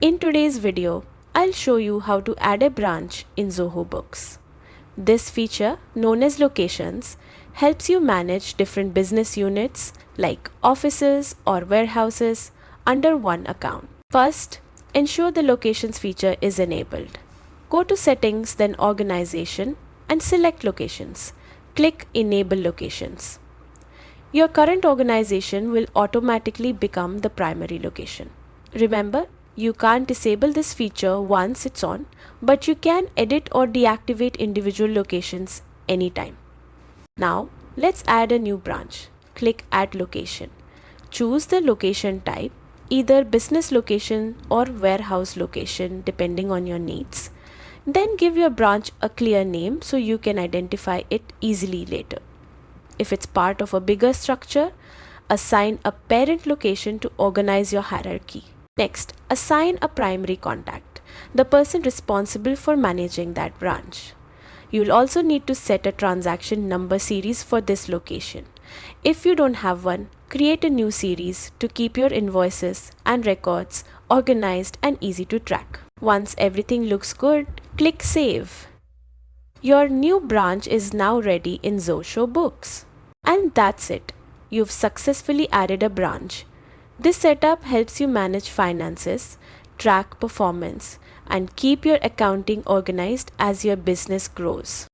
In today's video, I'll show you how to add a branch in Zoho Books. This feature, known as locations, helps you manage different business units like offices or warehouses under one account. First, ensure the locations feature is enabled. Go to Settings, then Organization, and select Locations. Click Enable Locations. Your current organization will automatically become the primary location. Remember, you can't disable this feature once it's on, but you can edit or deactivate individual locations anytime. Now, let's add a new branch. Click Add Location. Choose the location type, either business location or warehouse location depending on your needs. Then give your branch a clear name so you can identify it easily later. If it's part of a bigger structure, assign a parent location to organize your hierarchy. Next, assign a primary contact, the person responsible for managing that branch. You'll also need to set a transaction number series for this location. If you don't have one, create a new series to keep your invoices and records organized and easy to track. Once everything looks good, click Save. Your new branch is now ready in Zoho Books. And that's it. You've successfully added a branch. This setup helps you manage finances, track performance, and keep your accounting organized as your business grows.